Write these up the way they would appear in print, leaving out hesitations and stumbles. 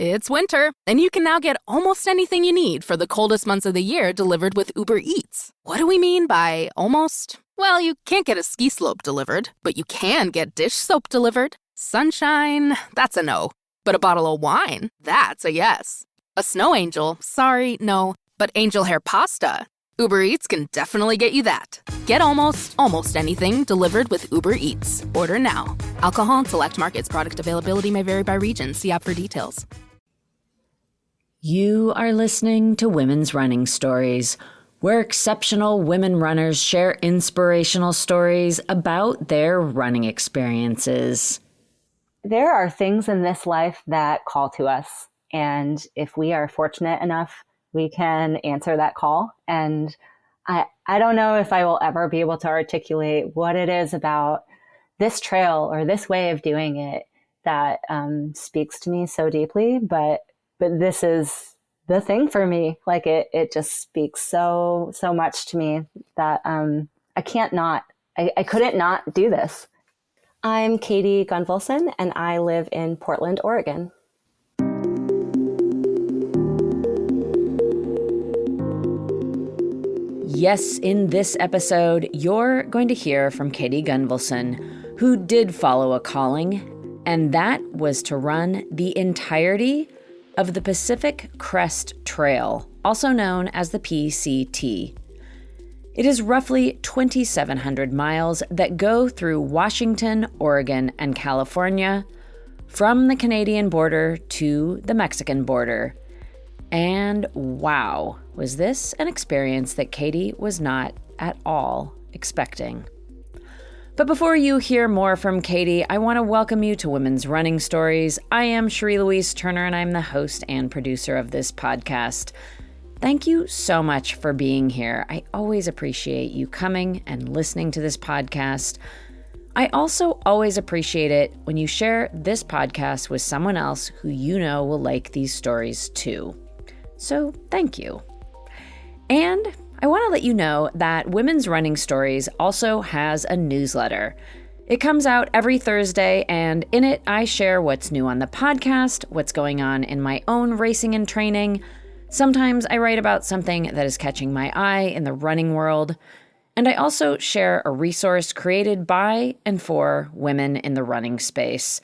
It's winter, and you can now get almost anything you need for the coldest months of the year delivered with Uber Eats. What do we mean by almost? Well, you can't get a ski slope delivered, but you can get dish soap delivered. Sunshine, that's a no. But a bottle of wine, that's a yes. A snow angel, sorry, no. But angel hair pasta, Uber Eats can definitely get you that. Get almost anything delivered with Uber Eats. Order now. Alcohol and select markets. Product availability may vary by region. See app for details. You are listening to Women's Running Stories, where exceptional women runners share inspirational stories about their running experiences. There are things in this life that call to us. And if we are fortunate enough, we can answer that call. And I don't know if I will ever be able to articulate what it is about this trail or this way of doing it that speaks to me so deeply. But this is the thing for me. Like it just speaks so much to me that I couldn't not do this. I'm Katie Gunvalson, and I live in Portland, Oregon. Yes, in this episode, you're going to hear from Katie Gunvalson, who did follow a calling, and that was to run the entirety of the Pacific Crest Trail, also known as the PCT. It is roughly 2,700 miles that go through Washington, Oregon, and California, from the Canadian border to the Mexican border. And wow, was this an experience that Katie was not at all expecting. But before you hear more from Katie, I want to welcome you to Women's Running Stories. I am Cherie Louise Turner, and I'm the host and producer of this podcast. Thank you so much for being here. I always appreciate you coming and listening to this podcast. I also always appreciate it when you share this podcast with someone else who you know will like these stories too. So thank you. And I want to let you know that Women's Running Stories also has a newsletter. It comes out every Thursday, and in it I share what's new on the podcast, what's going on in my own racing and training. Sometimes I write about something that is catching my eye in the running world. And I also share a resource created by and for women in the running space,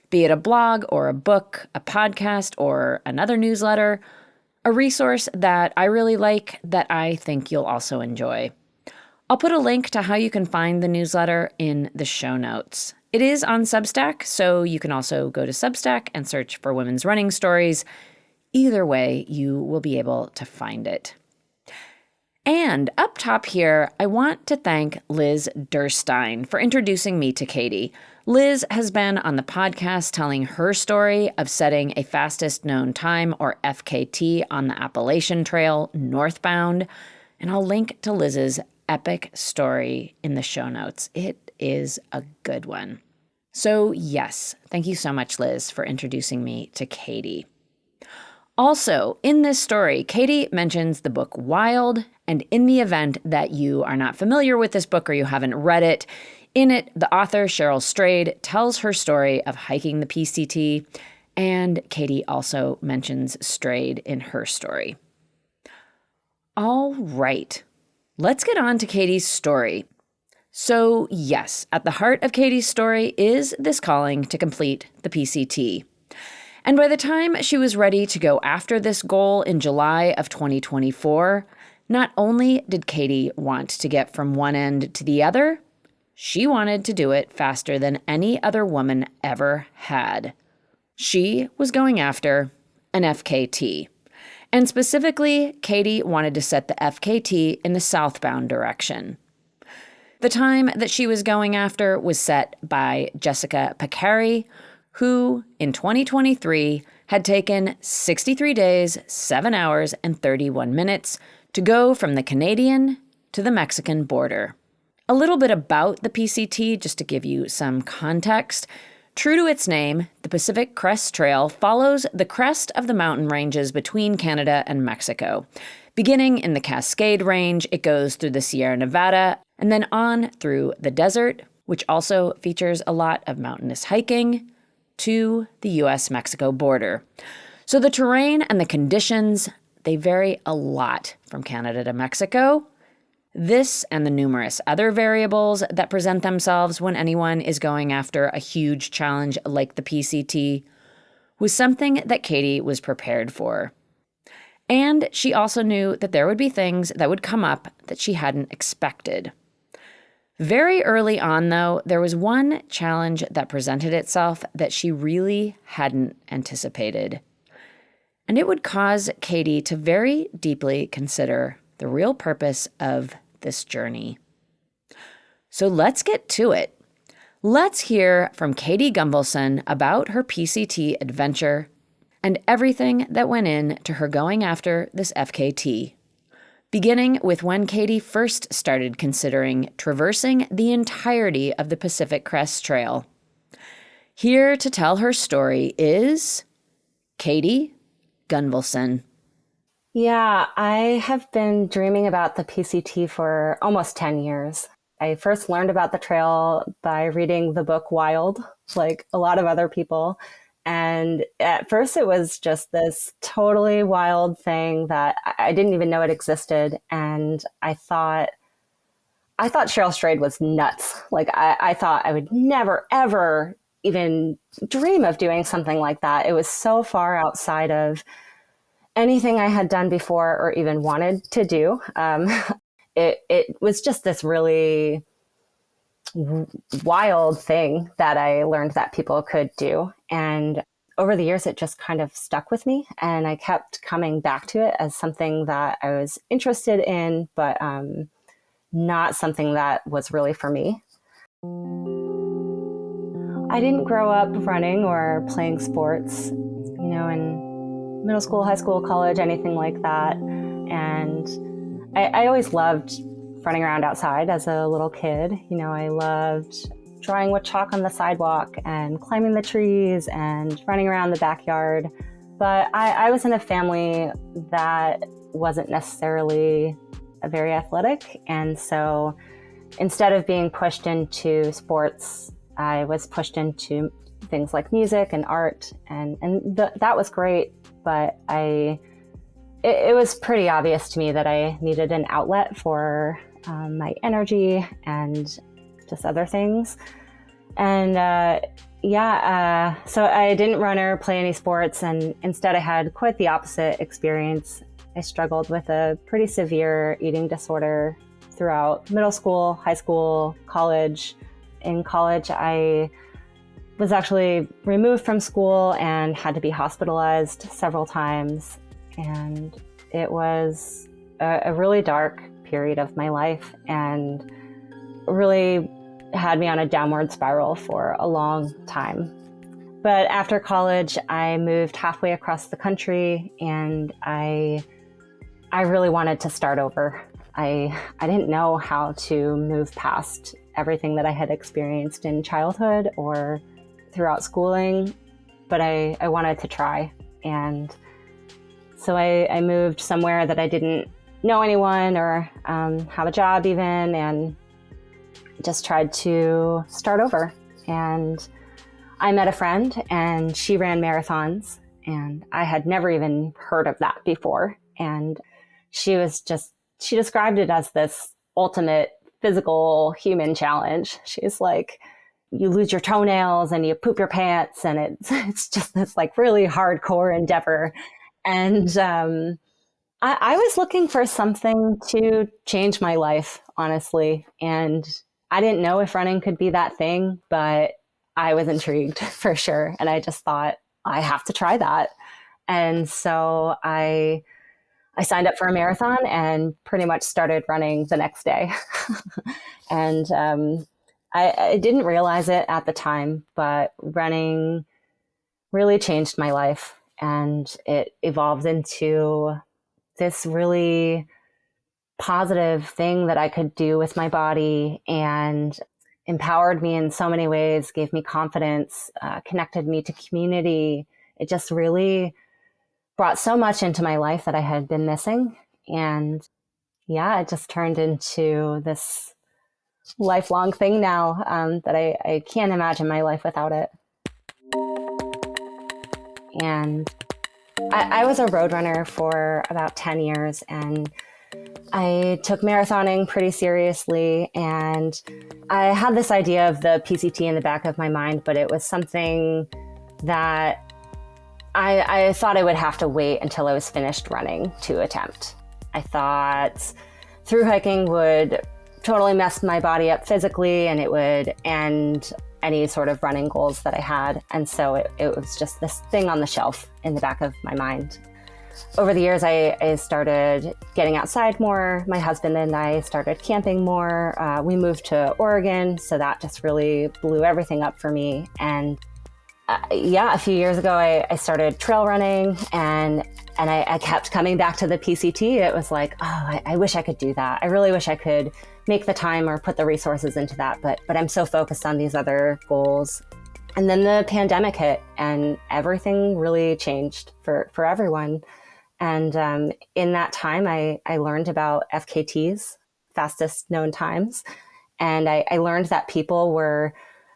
be it a blog or a book, a podcast, or another newsletter. A resource that I really like that I think you'll also enjoy. I'll put a link to how you can find the newsletter in the show notes. It is on Substack, so you can also go to Substack and search for Women's Running Stories. Either way, you will be able to find it. And up top here, I want to thank Liz Durstein for introducing me to Katie. Liz has been on the podcast telling her story of setting a fastest known time, or FKT, on the Appalachian Trail northbound. And I'll link to Liz's epic story in the show notes. It is a good one. So yes, thank you so much, Liz, for introducing me to Katie. Also, in this story, Katie mentions the book Wild, and in the event that you are not familiar with this book or you haven't read it, in it, the author, Cheryl Strayed, tells her story of hiking the PCT, and Katie also mentions Strayed in her story. All right, let's get on to Katie's story. So yes, at the heart of Katie's story is this calling to complete the PCT. And by the time she was ready to go after this goal in July of 2024, not only did Katie want to get from one end to the other, she wanted to do it faster than any other woman ever had. She was going after an FKT. And specifically, Katie wanted to set the FKT in the southbound direction. The time that she was going after was set by Jessica Pekari, who, in 2023, had taken 63 days, 7 hours, and 31 minutes to go from the Canadian to the Mexican border. A little bit about the PCT, just to give you some context. True to its name, the Pacific Crest Trail follows the crest of the mountain ranges between Canada and Mexico. Beginning in the Cascade Range, it goes through the Sierra Nevada, and then on through the desert, which also features a lot of mountainous hiking, to the U.S.-Mexico border. So the terrain and the conditions, they vary a lot from Canada to Mexico. This and the numerous other variables that present themselves when anyone is going after a huge challenge like the PCT was something that Katie was prepared for. And she also knew that there would be things that would come up that she hadn't expected. Very early on, though, there was one challenge that presented itself that she really hadn't anticipated. And it would cause Katie to very deeply consider the real purpose of this journey. So let's get to it. Let's hear from Katie Gunvalson about her PCT adventure and everything that went into her going after this FKT. Beginning with when Katie first started considering traversing the entirety of the Pacific Crest Trail. Here to tell her story is Katie Gunvalson. Yeah, I have been dreaming about the PCT for almost 10 years. I first learned about the trail by reading the book Wild, like a lot of other people. And at first it was just this totally wild thing that I didn't even know it existed. And I thought Cheryl Strayed was nuts. Like I thought I would never, ever even dream of doing something like that. It was so far outside of anything I had done before or even wanted to do. It was just this really wild thing that I learned that people could do. And over the years, it just kind of stuck with me. And I kept coming back to it as something that I was interested in, but not something that was really for me. I didn't grow up running or playing sports, in middle school, high school, college, anything like that. And I always loved running around outside as a little kid. I loved drawing with chalk on the sidewalk and climbing the trees and running around the backyard. But I was in a family that wasn't necessarily very athletic. And so instead of being pushed into sports, I was pushed into things like music and art. And that was great. But it was pretty obvious to me that I needed an outlet for my energy and just other things. And so I didn't run or play any sports, and instead I had quite the opposite experience. I struggled with a pretty severe eating disorder throughout middle school, high school, college. In college, I was actually removed from school and had to be hospitalized several times. And it was a really dark period of my life and really had me on a downward spiral for a long time. But after college, I moved halfway across the country and I really wanted to start over. I didn't know how to move past everything that I had experienced in childhood or throughout schooling, but I wanted to try. And so I moved somewhere that I didn't know anyone or have a job even, and just tried to start over. And I met a friend and she ran marathons, and I had never even heard of that before. And she described it as this ultimate physical human challenge. She's like, you lose your toenails and you poop your pants, and it's just this like really hardcore endeavor. And I was looking for something to change my life, honestly. And I didn't know if running could be that thing, but I was intrigued for sure. And I just thought, I have to try that. And so I signed up for a marathon and pretty much started running the next day. And I didn't realize it at the time, but running really changed my life. And it evolved into this really positive thing that I could do with my body, and empowered me in so many ways, gave me confidence, connected me to community. It just really brought so much into my life that I had been missing. And yeah, it just turned into this lifelong thing now that I can't imagine my life without it. And I was a road runner for about 10 years, and I took marathoning pretty seriously, and I had this idea of the PCT in the back of my mind, but it was something that I thought I would have to wait until I was finished running to attempt. I thought through hiking would totally mess my body up physically, and it would end any sort of running goals that I had. And so it was just this thing on the shelf in the back of my mind. Over the years, I started getting outside more. My husband and I started camping more. We moved to Oregon, so that just really blew everything up for me. And a few years ago, I started trail running, and I kept coming back to the PCT. It was like, oh, I wish I could do that. I really wish I could make the time or put the resources into that, but I'm so focused on these other goals. And then the pandemic hit, and everything really changed for everyone. And in that time, I learned about FKTs, fastest known times. And I learned that people were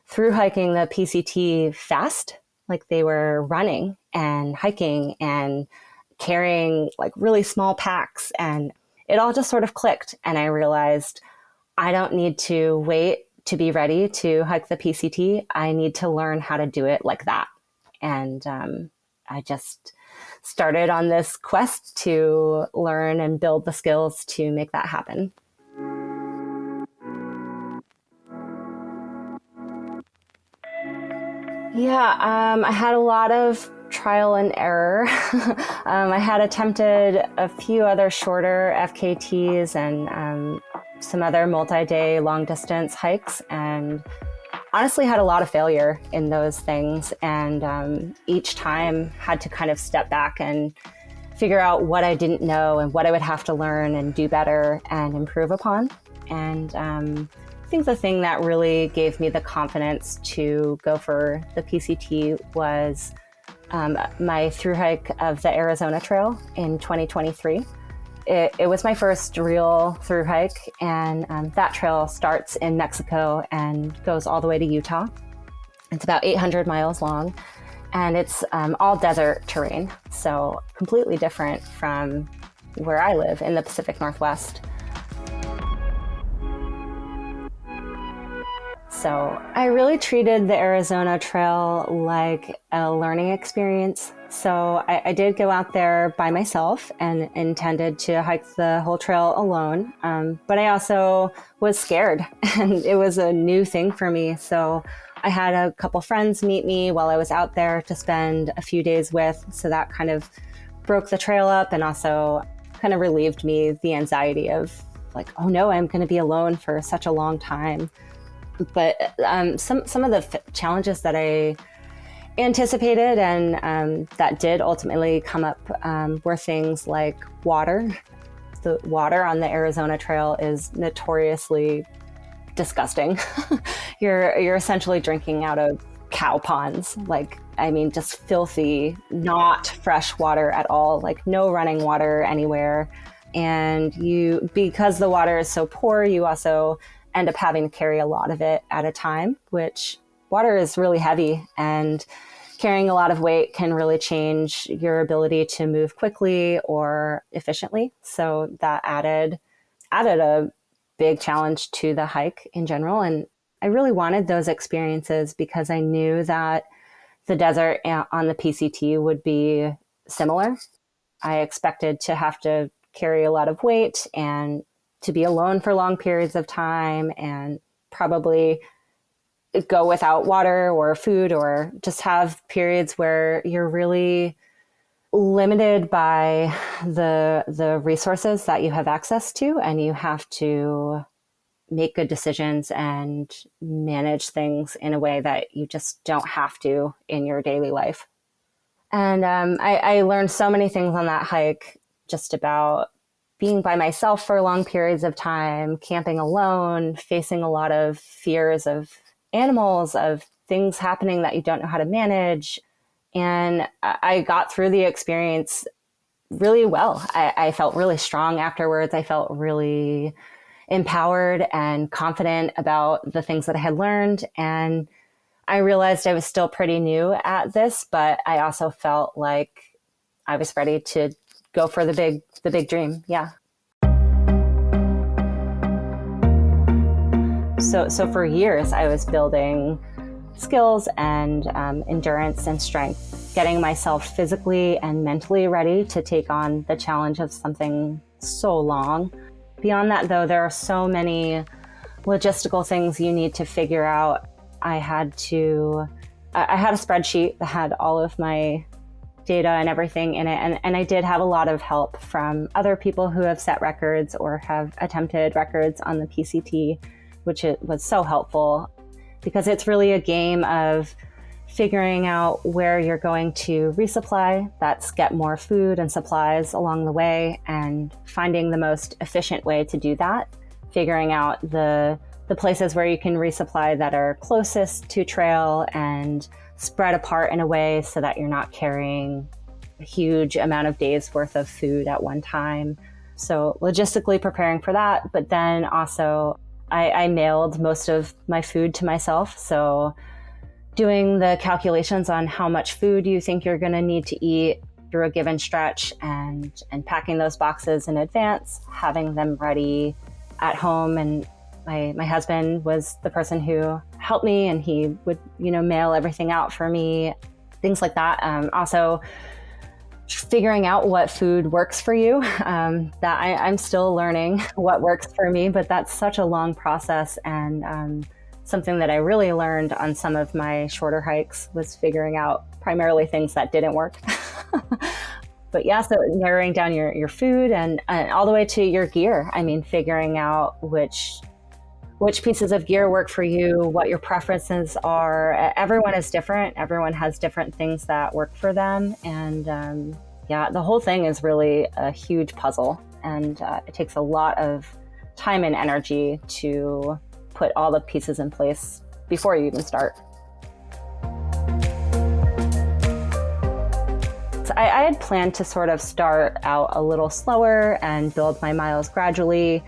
through hiking the PCT fast, like they were running and hiking and carrying like really small packs. And it all just sort of clicked. And I realized I don't need to wait to be ready to hike the PCT. I need to learn how to do it like that. And I just started on this quest to learn and build the skills to make that happen. I had a lot of trial and error. I had attempted a few other shorter FKTs and some other multi-day long distance hikes, and honestly had a lot of failure in those things. And each time had to kind of step back and figure out what I didn't know and what I would have to learn and do better and improve upon. And I think the thing that really gave me the confidence to go for the PCT was my thru hike of the Arizona Trail in 2023. It was my first real thru hike, and that trail starts in Mexico and goes all the way to Utah. It's about 800 miles long, and it's all desert terrain, so completely different from where I live in the Pacific Northwest. So I really treated the Arizona Trail like a learning experience. So I did go out there by myself and intended to hike the whole trail alone. But I also was scared, and it was a new thing for me. So I had a couple friends meet me while I was out there to spend a few days with. So that kind of broke the trail up and also kind of relieved me the anxiety of like, oh no, I'm going to be alone for such a long time. But some of the challenges that I anticipated and that did ultimately come up were things like water. The water on the Arizona Trail is notoriously disgusting. You're essentially drinking out of cow ponds. Like, I mean, just filthy, not fresh water at all, like no running water anywhere. And because the water is so poor, you also end up having to carry a lot of it at a time, which water is really heavy, and carrying a lot of weight can really change your ability to move quickly or efficiently. So that added a big challenge to the hike in general. And I really wanted those experiences because I knew that the desert on the PCT would be similar. I expected to have to carry a lot of weight and to be alone for long periods of time and probably go without water or food, or just have periods where you're really limited by the resources that you have access to, and you have to make good decisions and manage things in a way that you just don't have to in your daily life. And I learned so many things on that hike, just about being by myself for long periods of time, camping alone, facing a lot of fears of animals, of things happening that you don't know how to manage. And I got through the experience really well. I felt really strong afterwards. I felt really empowered and confident about the things that I had learned. And I realized I was still pretty new at this, but I also felt like I was ready to go for the big dream. Yeah. So for years, I was building skills and endurance and strength, getting myself physically and mentally ready to take on the challenge of something so long. Beyond that, though, there are so many logistical things you need to figure out. I had a spreadsheet that had all of my data and everything in it. And I did have a lot of help from other people who have set records or have attempted records on the PCT, which it was so helpful because it's really a game of figuring out where you're going to resupply. That's get more food and supplies along the way and finding the most efficient way to do that. Figuring out the places where you can resupply that are closest to trail and spread apart in a way so that you're not carrying a huge amount of days worth of food at one time. So logistically preparing for that, but then also I mailed most of my food to myself. So doing the calculations on how much food you think you're going to need to eat through a given stretch and packing those boxes in advance, having them ready at home. And my husband was the person who helped me, and he would, mail everything out for me, things like that. Also figuring out what food works for you, that I'm still learning what works for me, but that's such a long process. And something that I really learned on some of my shorter hikes was figuring out primarily things that didn't work. But yeah, so narrowing down your food and all the way to your gear. I mean, figuring out which pieces of gear work for you, what your preferences are. Everyone is different. Everyone has different things that work for them. And the whole thing is really a huge puzzle. And it takes a lot of time and energy to put all the pieces in place before you even start. So I had planned to sort of start out a little slower and build my miles gradually.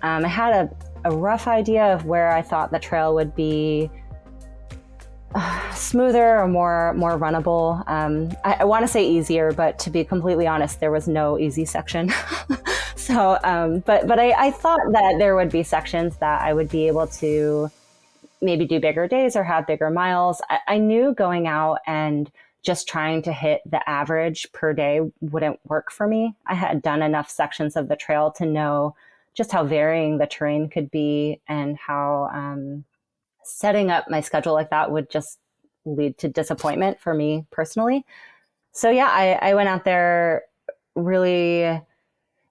I had a rough idea of where I thought the trail would be smoother or more runnable. I want to say easier, but to be completely honest, there was no easy section. So, but I thought that there would be sections that I would be able to maybe do bigger days or have bigger miles. I knew going out and just trying to hit the average per day wouldn't work for me. I had done enough sections of the trail to know just how varying the terrain could be and how setting up my schedule like that would just lead to disappointment for me personally. So yeah, I went out there really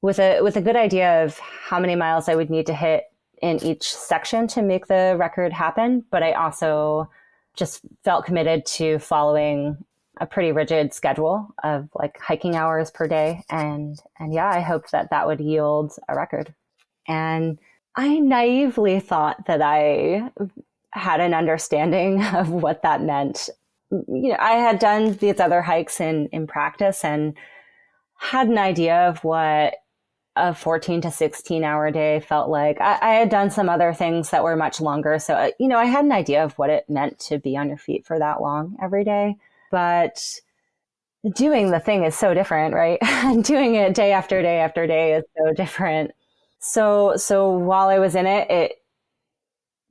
with a good idea of how many miles I would need to hit in each section to make the record happen. But I also just felt committed to following a pretty rigid schedule of like hiking hours per day. And yeah, I hoped that would yield a record. And I naively thought that I had an understanding of what that meant. I had done these other hikes in practice and had an idea of what a 14 to 16 hour day felt like. I had done some other things that were much longer. So, I had an idea of what it meant to be on your feet for that long every day. But doing the thing is so different, right? And doing it day after day after day is so different. So while I was in it, it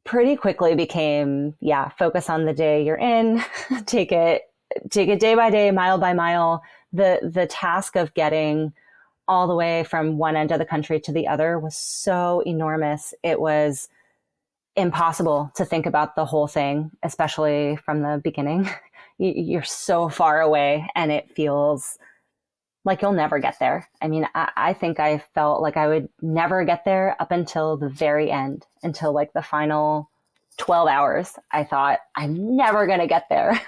pretty quickly became, focus on the day you're in, take it day by day, mile by mile. The task of getting all the way from one end of the country to the other was so enormous. It was impossible to think about the whole thing, especially from the beginning. You're so far away and it feels like you'll never get there. I mean, I think I felt like I would never get there up until the very end, until like the final 12 hours. I thought I'm never going to get there.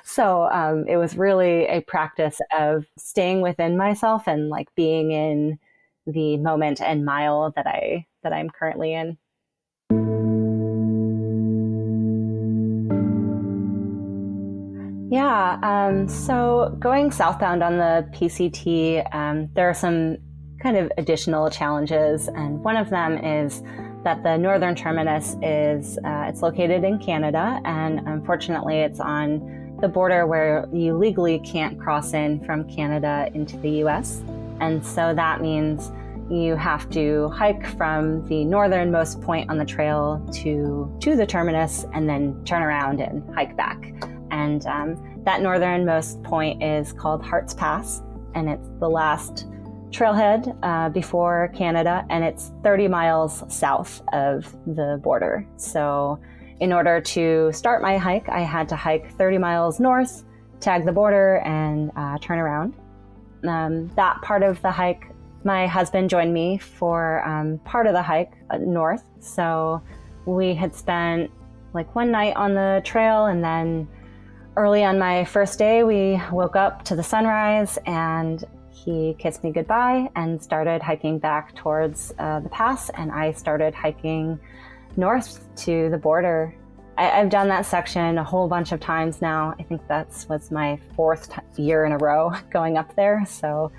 So it was really a practice of staying within myself and like being in the moment and mile that I'm currently in. Yeah. So going southbound on the PCT, there are some kind of additional challenges. And one of them is that the northern terminus is, it's located in Canada. And unfortunately, it's on the border where you legally can't cross in from Canada into the US. And so that means you have to hike from the northernmost point on the trail to the terminus and then turn around and hike back. And that northernmost point is called Hart's Pass, and it's the last trailhead before Canada, and it's 30 miles south of the border. So in order to start my hike, I had to hike 30 miles north, tag the border, and turn around. That part of the hike, my husband joined me for part of the hike north. So we had spent like one night on the trail, and then early on my first day, we woke up to the sunrise, and he kissed me goodbye and started hiking back towards the pass, and I started hiking north to the border. I've done that section a whole bunch of times now. I think was my fourth year in a row going up there. So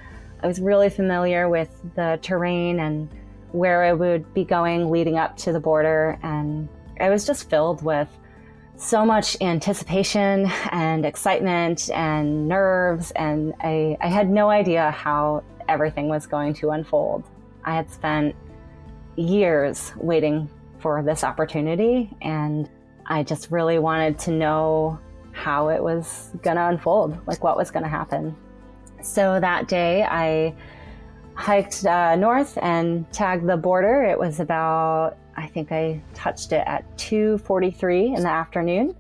I was really familiar with the terrain and where I would be going leading up to the border. And I was just filled with so much anticipation and excitement and nerves. And I had no idea how everything was going to unfold. I had spent years waiting for this opportunity, and I just really wanted to know how it was going to unfold, like what was going to happen. So that day I hiked north and tagged the border. It was about, I think I touched it at 2:43 in the afternoon,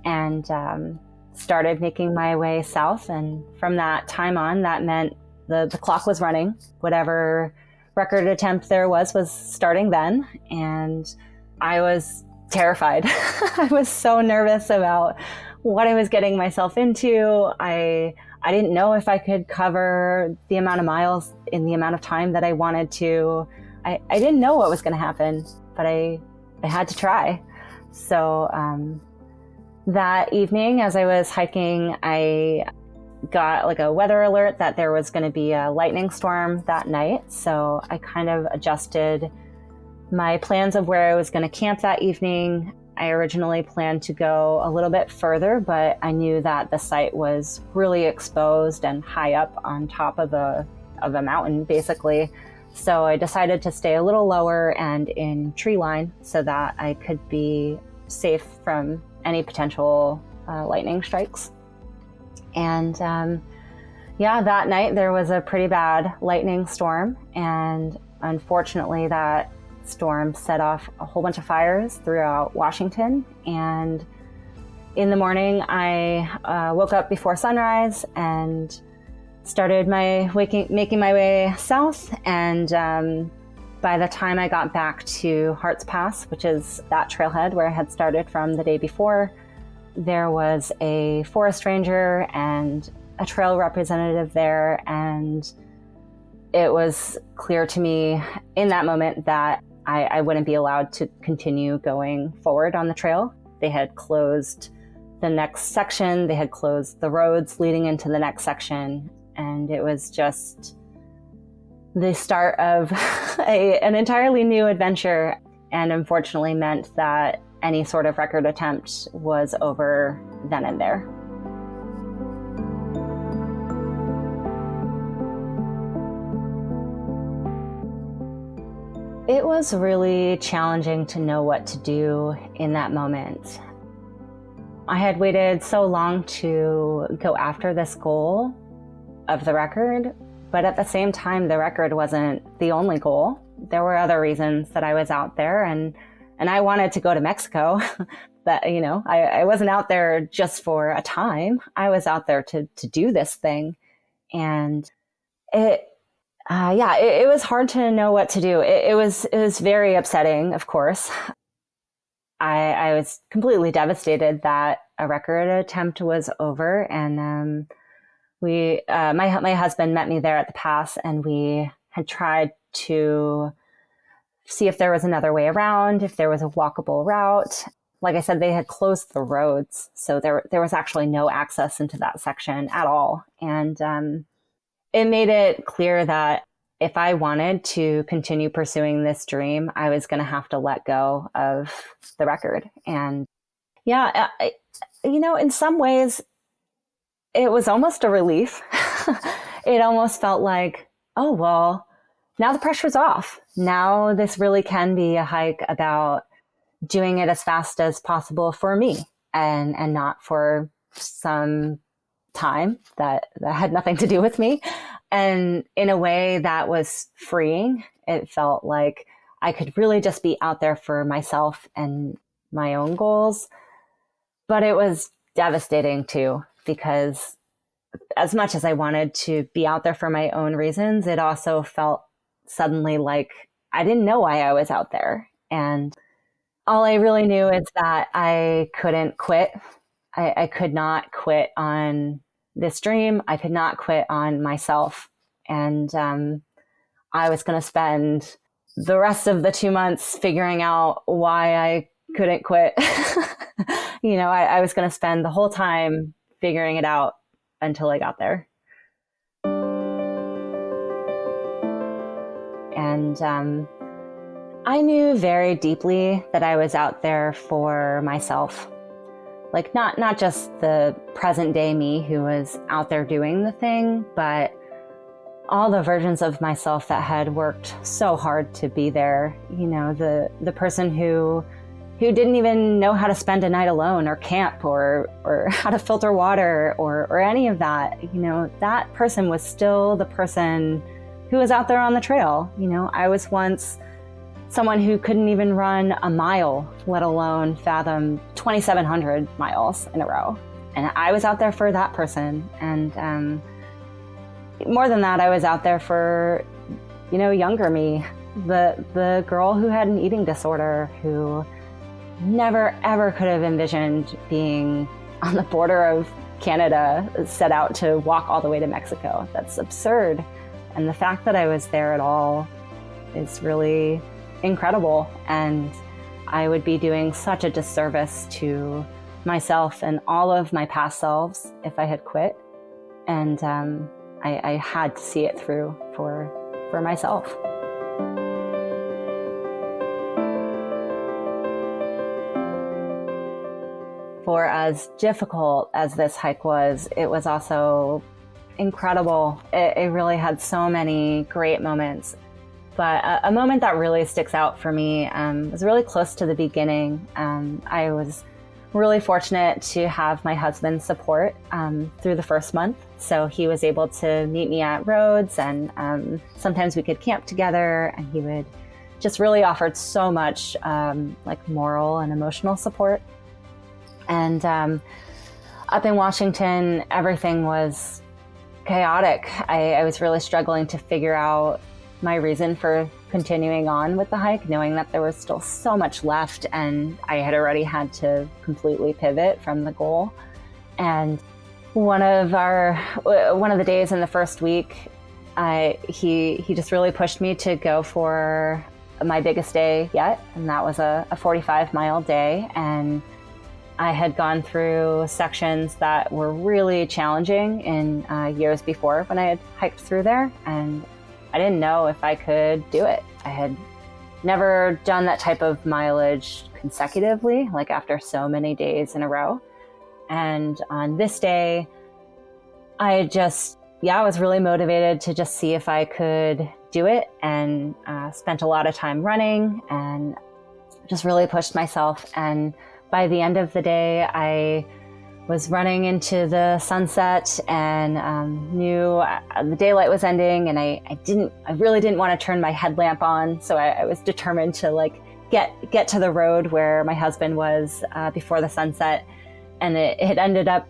and started making my way south. And from that time on, that meant the clock was running. Whatever record attempt there was starting then. And I was terrified. I was so nervous about what I was getting myself into. I didn't know if I could cover the amount of miles in the amount of time that I wanted to. I didn't know what was going to happen, but I had to try. So that evening, as I was hiking, I got like a weather alert that there was going to be a lightning storm that night. So I kind of adjusted my plans of where I was going to camp that evening. I originally planned to go a little bit further, but I knew that the site was really exposed and high up on top of a mountain, basically. So I decided to stay a little lower and in tree line so that I could be safe from any potential lightning strikes. And that night there was a pretty bad lightning storm, and unfortunately that storm set off a whole bunch of fires throughout Washington. And in the morning, I woke up before sunrise and started making my way south. And by the time I got back to Hart's Pass, which is that trailhead where I had started from the day before, there was a forest ranger and a trail representative there. And it was clear to me in that moment that I wouldn't be allowed to continue going forward on the trail. They had closed the next section. They had closed the roads leading into the next section. And it was just the start of an entirely new adventure, and unfortunately meant that any sort of record attempt was over then and there. It was really challenging to know what to do in that moment. I had waited so long to go after this goal of the record, but at the same time, the record wasn't the only goal. There were other reasons that I was out there, and I wanted to go to Mexico. But, I wasn't out there just for a time. I was out there to do this thing. And it was hard to know what to do. It was very upsetting, of course. I was completely devastated that a record attempt was over, and my husband met me there at the pass, and we had tried to see if there was another way around, if there was a walkable route. Like I said, they had closed the roads, so there was actually no access into that section at all. And it made it clear that if I wanted to continue pursuing this dream, I was going to have to let go of the record. And in some ways, it was almost a relief. It almost felt like, oh, well, now the pressure's off. Now this really can be a hike about doing it as fast as possible for me and not for some time that had nothing to do with me. And in a way that was freeing. It felt like I could really just be out there for myself and my own goals. But it was devastating too, because as much as I wanted to be out there for my own reasons, it also felt suddenly like I didn't know why I was out there. And all I really knew is that I couldn't quit. I could not quit on this dream. I could not quit on myself. And I was going to spend the rest of the 2 months figuring out why I couldn't quit. I was going to spend the whole time figuring it out until I got there. And I knew very deeply that I was out there for myself. Like not just the present day me who was out there doing the thing, but all the versions of myself that had worked so hard to be there. The person who didn't even know how to spend a night alone or camp or how to filter water or any of that. That person was still the person who was out there on the trail. I was once someone who couldn't even run a mile, let alone fathom 2,700 miles in a row. And I was out there for that person. And more than that, I was out there for, younger me, the girl who had an eating disorder, who never, ever could have envisioned being on the border of Canada, set out to walk all the way to Mexico. That's absurd. And the fact that I was there at all is really incredible. And I would be doing such a disservice to myself and all of my past selves if I had quit. And I had to see it through for myself. For as difficult as this hike was, it was also incredible. It really had so many great moments. But a moment that really sticks out for me was really close to the beginning. I was really fortunate to have my husband's support through the first month. So he was able to meet me at roads, and sometimes we could camp together, and he would just really offered so much moral and emotional support. And up in Washington, everything was chaotic. I was really struggling to figure out my reason for continuing on with the hike, knowing that there was still so much left, and I had already had to completely pivot from the goal. And one of the days in the first week, he just really pushed me to go for my biggest day yet, and that was a 45-mile day. And I had gone through sections that were really challenging in years before when I had hiked through there, and I didn't know if I could do it. I had never done that type of mileage consecutively, like after so many days in a row. And on this day, I was really motivated to just see if I could do it, and spent a lot of time running and just really pushed myself. And by the end of the day, I was running into the sunset and knew the daylight was ending, and I really didn't want to turn my headlamp on, so I was determined to get to the road where my husband was before the sunset. And it ended up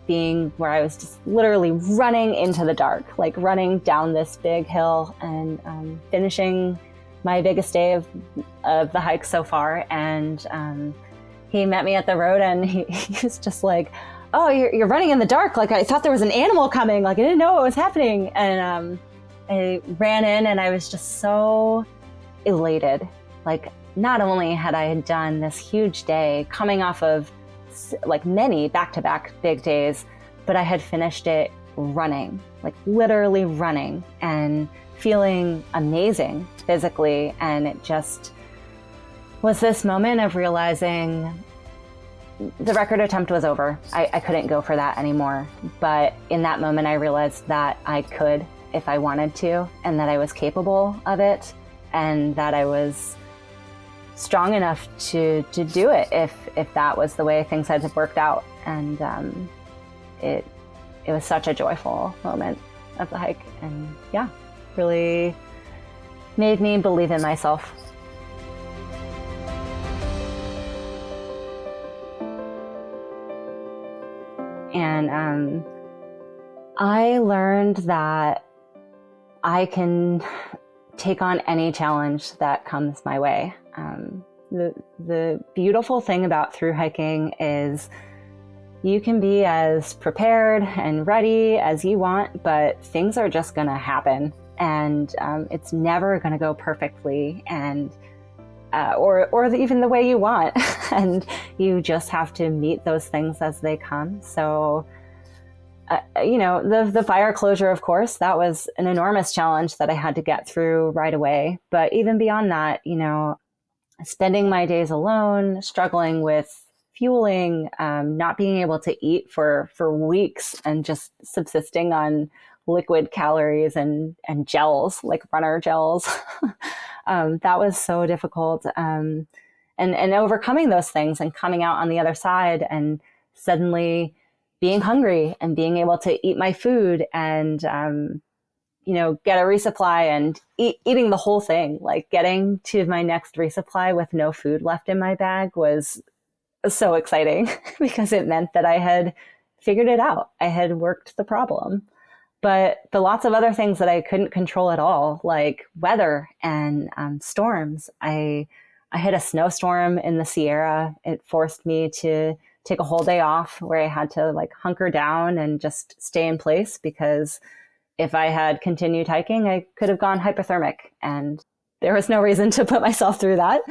being where I was just literally running into the dark, running down this big hill, and finishing my biggest day of the hike so far. And he met me at the road, and he was just like, "Oh, you're running in the dark. I thought there was an animal coming. I didn't know what was happening." And I ran in, and I was just so elated. Not only had I done this huge day coming off of many back-to-back big days, but I had finished it running, literally running, and feeling amazing physically. And it just was this moment of realizing the record attempt was over. I couldn't go for that anymore. But in that moment, I realized that I could if I wanted to, and that I was capable of it, and that I was strong enough to do it if that was the way things had worked out. And it was such a joyful moment of the hike, and yeah, really made me believe in myself. And I learned that I can take on any challenge that comes my way. The beautiful thing about thru hiking is you can be as prepared and ready as you want, but things are just going to happen, and it's never going to go perfectly, and or even the way you want. And you just have to meet those things as they come. So, the fire closure, of course, that was an enormous challenge that I had to get through right away. But even beyond that, spending my days alone, struggling with fueling, not being able to eat for weeks, and just subsisting on liquid calories and gels, like runner gels. That was so difficult. And overcoming those things and coming out on the other side and suddenly being hungry and being able to eat my food and, get a resupply and eating the whole thing. Like getting to my next resupply with no food left in my bag was so exciting because it meant that I had figured it out. I had worked the problem. But the lots of other things that I couldn't control at all, like weather and storms. I hit a snowstorm in the Sierra. It forced me to take a whole day off where I had to hunker down and just stay in place, because if I had continued hiking, I could have gone hypothermic, and there was no reason to put myself through that.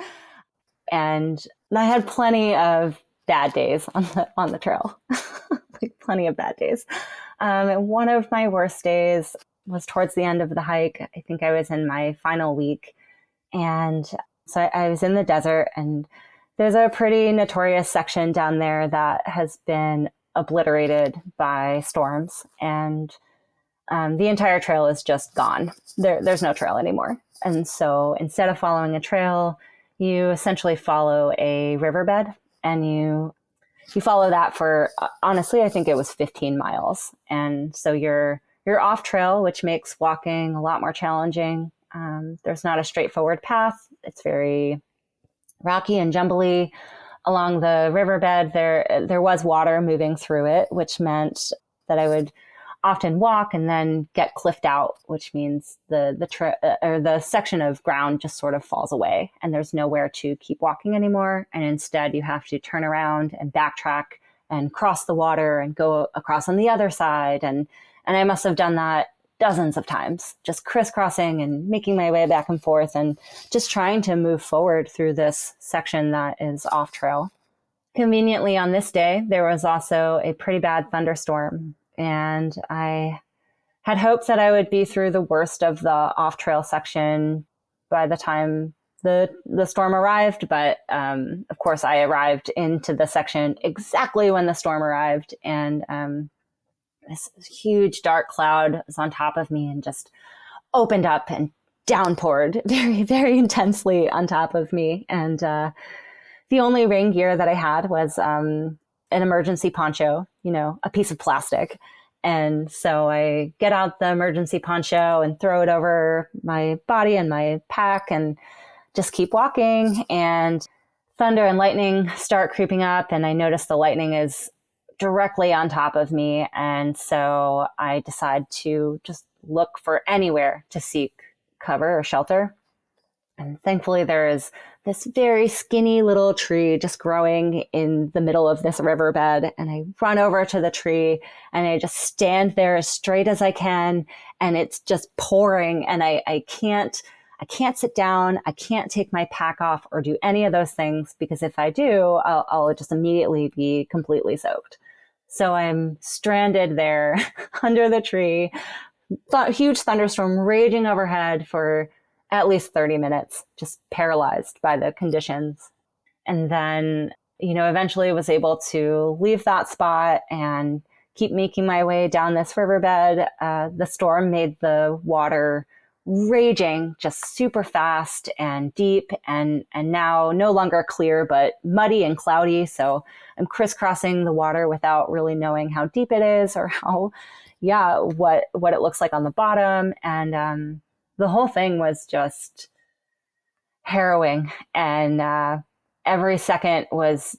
And I had plenty of bad days on the trail, plenty of bad days. And one of my worst days was towards the end of the hike. I think I was in my final week. And so I was in the desert, and there's a pretty notorious section down there that has been obliterated by storms. And the entire trail is just gone. There's no trail anymore. And so instead of following a trail, you essentially follow a riverbed, and you follow that for, honestly, I think it was 15 miles. And so you're off trail, which makes walking a lot more challenging. There's not a straightforward path. It's very rocky and jumbly. Along the riverbed, there was water moving through it, which meant that I would often walk and then get cliffed out, which means the section of ground just sort of falls away, and there's nowhere to keep walking anymore. And instead, you have to turn around and backtrack and cross the water and go across on the other side. And I must have done that dozens of times, just crisscrossing and making my way back and forth and just trying to move forward through this section that is off trail. Conveniently, on this day, there was also a pretty bad thunderstorm. And I had hoped that I would be through the worst of the off-trail section by the time the storm arrived. But of course, I arrived into the section exactly when the storm arrived. And this huge dark cloud was on top of me and just opened up and downpoured very, very intensely on top of me. And the only rain gear that I had was an emergency poncho, a piece of plastic. And so I get out the emergency poncho and throw it over my body and my pack and just keep walking. And thunder and lightning start creeping up, and I notice the lightning is directly on top of me. And so I decide to just look for anywhere to seek cover or shelter. And thankfully, there is this very skinny little tree just growing in the middle of this riverbed. And I run over to the tree and I just stand there as straight as I can. And it's just pouring. And I can't sit down. I can't take my pack off or do any of those things, because if I do, I'll just immediately be completely soaked. So I'm stranded there under the tree, huge thunderstorm raging overhead for at least 30 minutes, just paralyzed by the conditions. And then eventually was able to leave that spot and keep making my way down this riverbed. The storm made the water raging just super fast and deep, and now no longer clear, but muddy and cloudy. So I'm crisscrossing the water without really knowing how deep it is or what it looks like on the bottom. And the whole thing was just harrowing. And every second was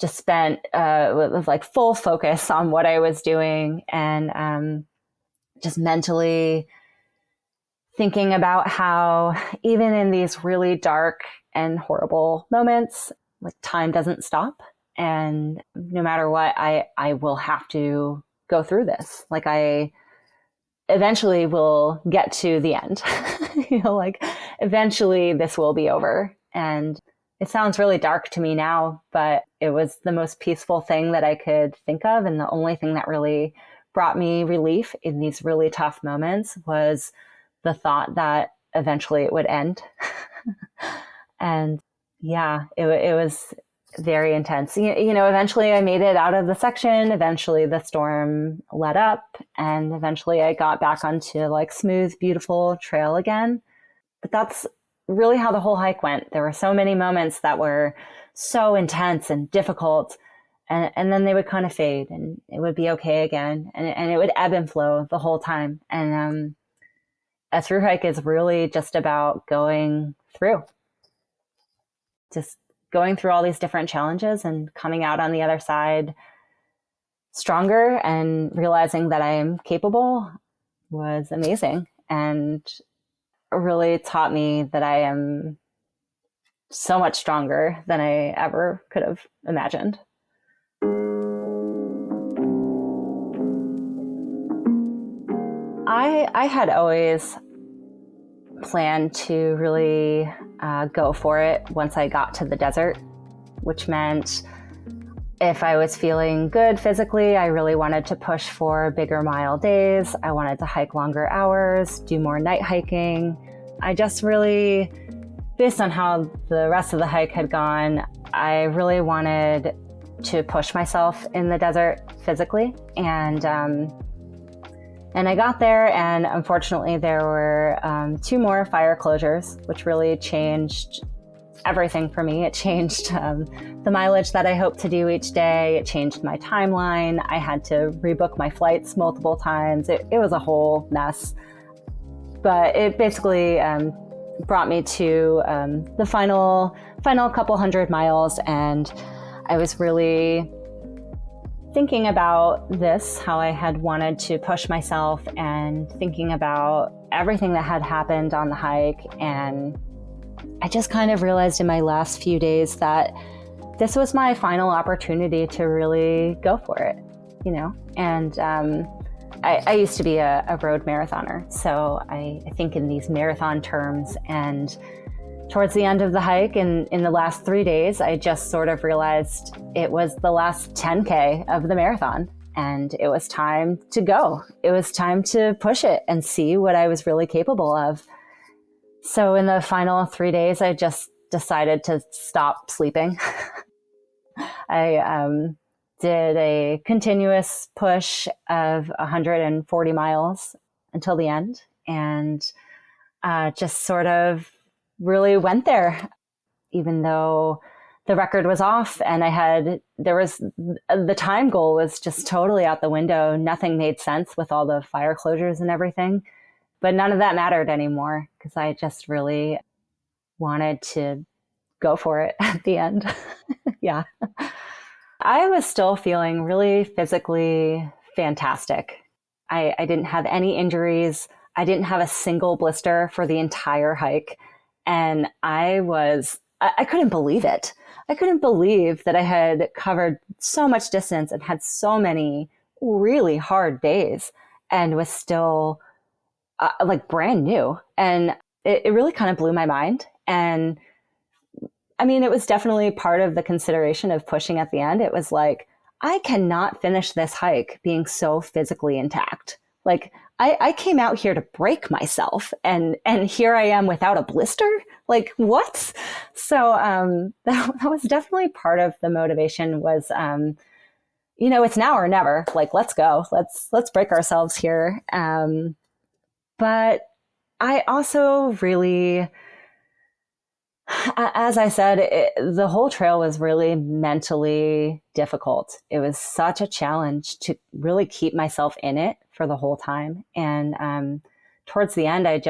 just spent with like full focus on what I was doing, and just mentally thinking about how even in these really dark and horrible moments, like time doesn't stop. And no matter what, I will have to go through this. Like I eventually will get to the end, like eventually this will be over. And it sounds really dark to me now, but it was the most peaceful thing that I could think of. And the only thing that really brought me relief in these really tough moments was the thought that eventually it would end. And yeah, it was very intense. Eventually I made it out of the section. Eventually the storm let up, and eventually I got back onto like smooth, beautiful trail again. But that's really how the whole hike went. There were so many moments that were so intense and difficult, and then they would kind of fade and it would be okay again. And it would ebb and flow the whole time. And a through hike is really just about going through all these different challenges and coming out on the other side stronger, and realizing that I am capable was amazing, and really taught me that I am so much stronger than I ever could have imagined. I had always planned to really go for it once I got to the desert, which meant if I was feeling good physically, I really wanted to push for bigger mile days. I wanted to hike longer hours, do more night hiking. I just really, based on how the rest of the hike had gone, I really wanted to push myself in the desert physically. And I got there, and unfortunately there were 2 more fire closures, which really changed everything for me. It changed the mileage that I hoped to do each day. It changed my timeline. I had to rebook my flights multiple times. It was a whole mess. But it basically brought me to the final couple 100 miles, and I was really thinking about this, how I had wanted to push myself, and thinking about everything that had happened on the hike. And I just kind of realized in my last few days that this was my final opportunity to really go for it, And I used to be a road marathoner, so I think in these marathon terms. And towards the end of the hike, in the last 3 days, I just sort of realized it was the last 10K of the marathon, and it was time to go. It was time to push it and see what I was really capable of. So in the final 3 days, I just decided to stop sleeping. I did a continuous push of 140 miles until the end, and just sort of really went there, even though the record was off, and the time goal was just totally out the window. Nothing made sense with all the fire closures and everything, but none of that mattered anymore, because I just really wanted to go for it at the end. Yeah. I was still feeling really physically fantastic. I didn't have any injuries. I didn't have a single blister for the entire hike. And I couldn't believe it. I couldn't believe that I had covered so much distance and had so many really hard days and was still like brand new. And it really kind of blew my mind. And I mean, it was definitely part of the consideration of pushing at the end. It was like, I cannot finish this hike being so physically intact. Like, I came out here to break myself, and here I am without a blister. Like, what? So that was definitely part of the motivation was, it's now or never. Like, let's go. Let's break ourselves here. But I also really, as I said, the whole trail was really mentally difficult. It was such a challenge to really keep myself in it for the whole time. And towards the end, I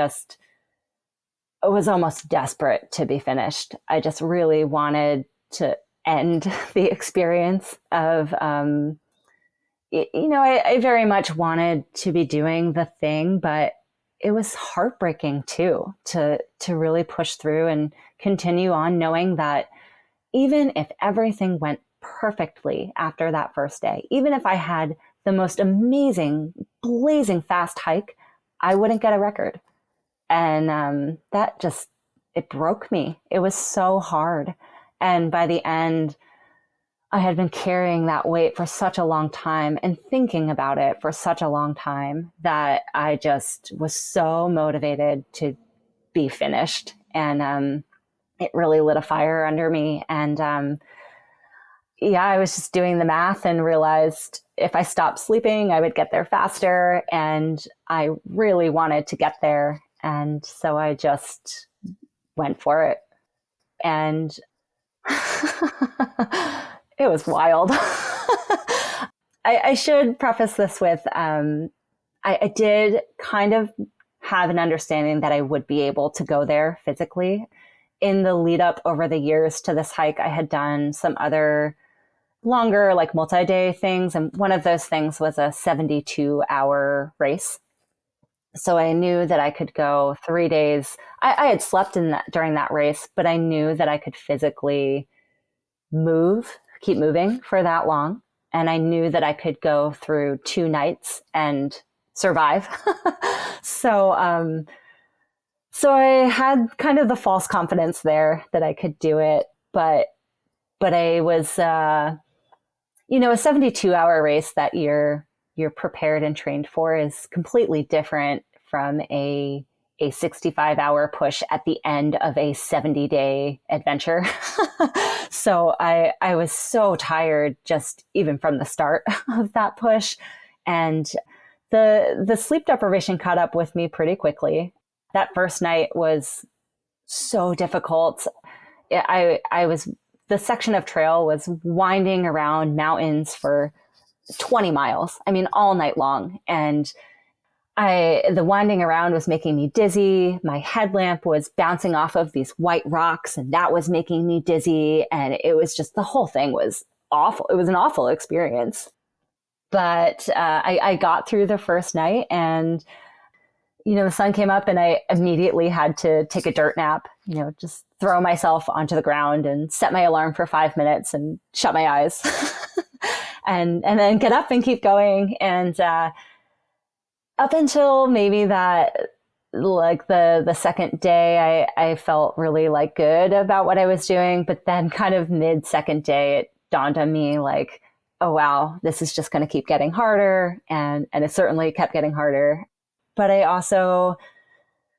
was almost desperate to be finished. I just really wanted to end the experience of, I very much wanted to be doing the thing, but it was heartbreaking too, to really push through and continue on, knowing that even if everything went perfectly after that first day, even if I had the most amazing, blazing fast hike, I wouldn't get a record. And that just, it broke me. It was so hard. And by the end, I had been carrying that weight for such a long time and thinking about it for such a long time that I just was so motivated to be finished. And it really lit a fire under me. And I was just doing the math and realized if I stopped sleeping, I would get there faster. And I really wanted to get there. And so I just went for it. And it was wild. I should preface this with, I did kind of have an understanding that I would be able to go there physically. In the lead up over the years to this hike, I had done some other longer, like multi-day things. And one of those things was a 72-hour race. So I knew that I could go 3 days. I had slept during that race, but I knew that I could physically keep moving for that long. And I knew that I could go through 2 nights and survive. So I had kind of the false confidence there that I could do it. But I was, a 72-hour race that you're prepared and trained for is completely different from a 65-hour push at the end of a 70-day adventure. So I was so tired just even from the start of that push. And the sleep deprivation caught up with me pretty quickly. That first night was so difficult. The section of trail was winding around mountains for 20 miles. I mean, all night long. And the winding around was making me dizzy. My headlamp was bouncing off of these white rocks, and that was making me dizzy. And it was just, the whole thing was awful. It was an awful experience. But I got through the first night, and the sun came up, and I immediately had to take a dirt nap, just throw myself onto the ground and set my alarm for 5 minutes and shut my eyes and then get up and keep going. And up until maybe that, like the second day, I felt really good about what I was doing. But then kind of mid-second day, it dawned on me like, oh, wow, this is just going to keep getting harder. And it certainly kept getting harder. But I also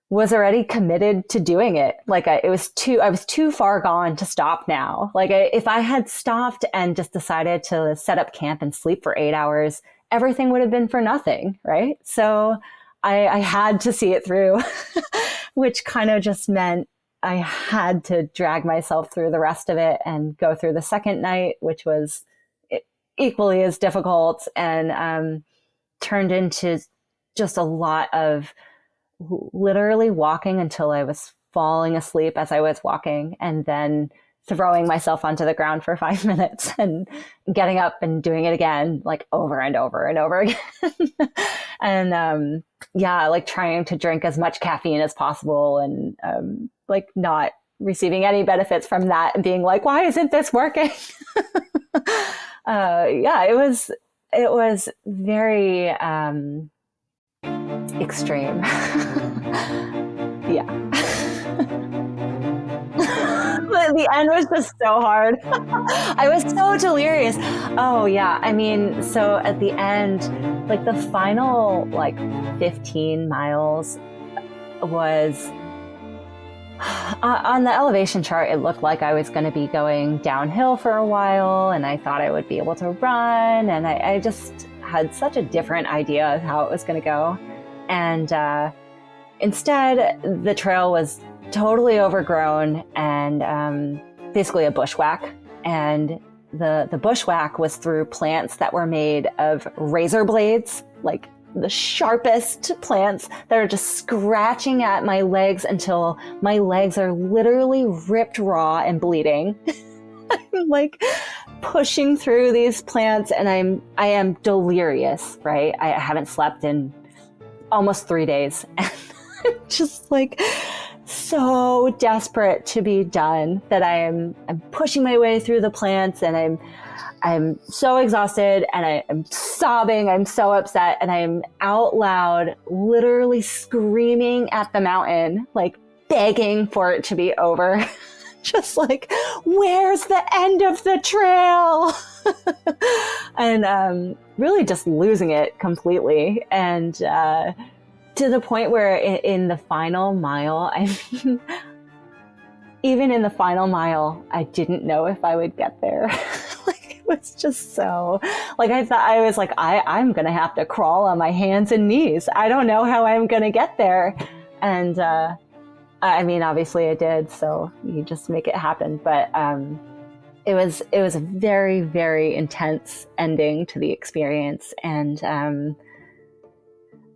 was already committed to doing it. I was too far gone to stop now. If I had stopped and just decided to set up camp and sleep for 8 hours, everything would have been for nothing, right? So I had to see it through, which kind of just meant I had to drag myself through the rest of it and go through the second night, which was equally as difficult, and turned into just a lot of literally walking until I was falling asleep as I was walking, and then throwing myself onto the ground for 5 minutes and getting up and doing it again, over and over and over again. And trying to drink as much caffeine as possible, and not receiving any benefits from that, and being like, why isn't this working? It was very extreme. Yeah. The end was just so hard. I was so delirious. Oh yeah. I mean, so at the end, like the final 15 miles was on the elevation chart. It looked like I was going to be going downhill for a while, and I thought I would be able to run. And I just had such a different idea of how it was going to go. And instead, the trail was totally overgrown and basically a bushwhack. And the bushwhack was through plants that were made of razor blades, like the sharpest plants that are just scratching at my legs until my legs are literally ripped raw and bleeding. I'm like pushing through these plants, and I am delirious, right? I haven't slept in almost 3 days. And I'm just like so desperate to be done that I'm pushing my way through the plants, and I'm so exhausted, and I'm sobbing. I'm so upset, and I'm out loud, literally screaming at the mountain, like begging for it to be over. Just like, where's the end of the trail? And really just losing it completely. And to the point where in the final mile, even in the final mile, I didn't know if I would get there. It was just so, I thought I was like, I'm going to have to crawl on my hands and knees. I don't know how I'm going to get there. And I mean, obviously I did, so you just make it happen. But it was a very, very intense ending to the experience. And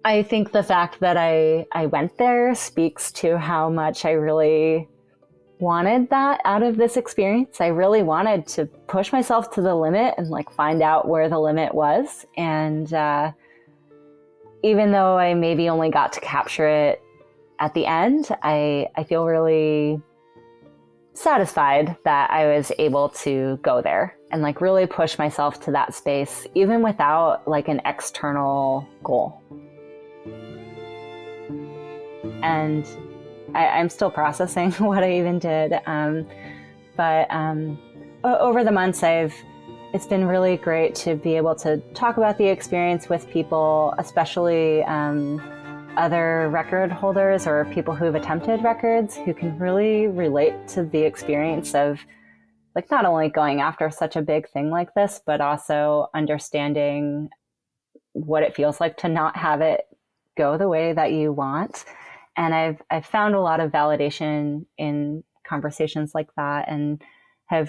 I think the fact that I went there speaks to how much I really wanted that out of this experience. I really wanted to push myself to the limit and find out where the limit was. And even though I maybe only got to capture it at the end, I feel really satisfied that I was able to go there and really push myself to that space, even without an external goal. And I'm still processing what I even did. But over the months, it's been really great to be able to talk about the experience with people, especially other record holders or people who've attempted records, who can really relate to the experience of not only going after such a big thing like this, but also understanding what it feels like to not have it go the way that you want. And I've found a lot of validation in conversations like that, and I'm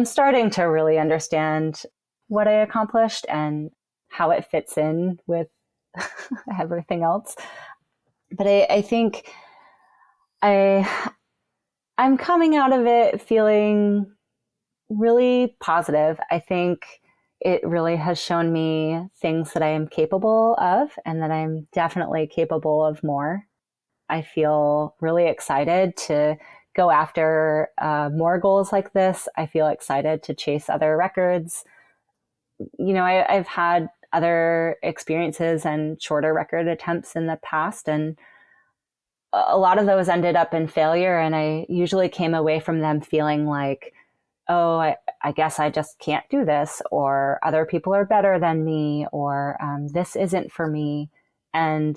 starting to really understand what I accomplished and how it fits in with everything else. But I think I'm coming out of it feeling really positive. I think it really has shown me things that I am capable of, and that I'm definitely capable of more. I feel really excited to go after more goals like this. I feel excited to chase other records. I've had other experiences and shorter record attempts in the past, and a lot of those ended up in failure. And I usually came away from them feeling like, oh, I guess I just can't do this, or other people are better than me, or this isn't for me. And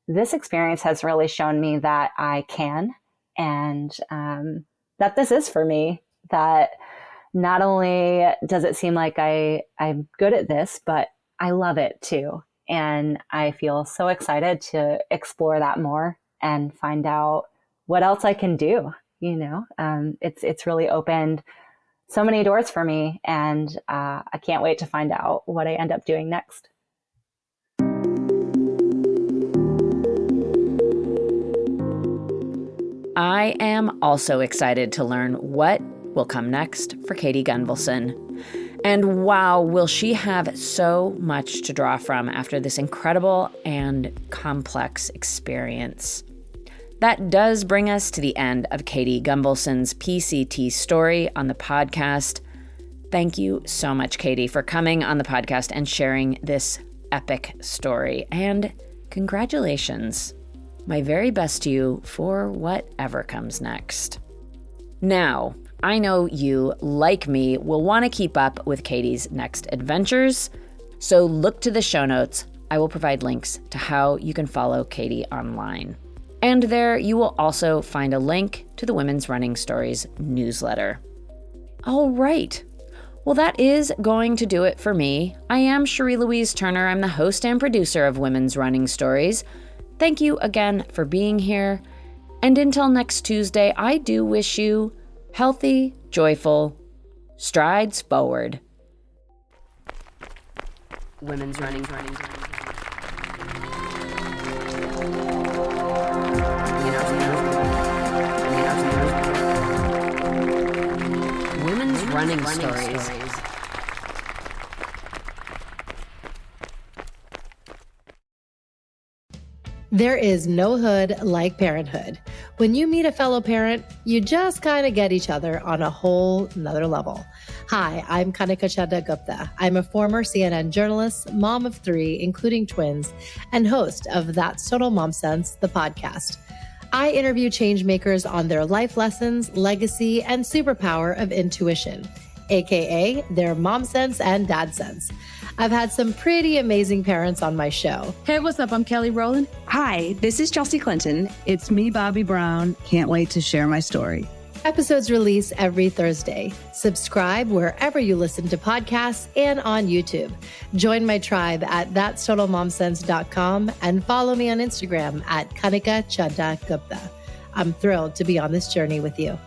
this experience has really shown me that I can, and that this is for me, that not only does it seem like I'm good at this, but I love it too. And I feel so excited to explore that more and find out what else I can do. It's really opened so many doors for me, and I can't wait to find out what I end up doing next. I am also excited to learn what will come next for Katie Gunvalson. And wow, will she have so much to draw from after this incredible and complex experience. That does bring us to the end of Katie Gunvalson's PCT story on the podcast. Thank you so much, Katie, for coming on the podcast and sharing this epic story. And congratulations. My very best to you for whatever comes next. Now, I know you, like me, will want to keep up with Katie's next adventures, so look to the show notes. I will provide links to how you can follow Katie online. And there you will also find a link to the Women's Running Stories newsletter. All right. Well, that is going to do it for me. I am Cherie Louise Turner. I'm the host and producer of Women's Running Stories. Thank you again for being here. And until next Tuesday, I do wish you healthy, joyful strides forward. Women's Running. Women's Running Stories. There is no hood like parenthood. When you meet a fellow parent, you just kind of get each other on a whole nother level. Hi, I'm Kanika Chadda Gupta. I'm a former CNN journalist, mom of 3, including twins, and host of That's Total Mom Sense, the podcast. I interview changemakers on their life lessons, legacy, and superpower of intuition, aka their mom sense and dad sense. I've had some pretty amazing parents on my show. Hey, what's up? I'm Kelly Rowland. Hi, this is Chelsea Clinton. It's me, Bobby Brown. Can't wait to share my story. Episodes release every Thursday. Subscribe wherever you listen to podcasts and on YouTube. Join my tribe at thatstotalmomsense.com and follow me on Instagram at Kanika Chadda Gupta. I'm thrilled to be on this journey with you.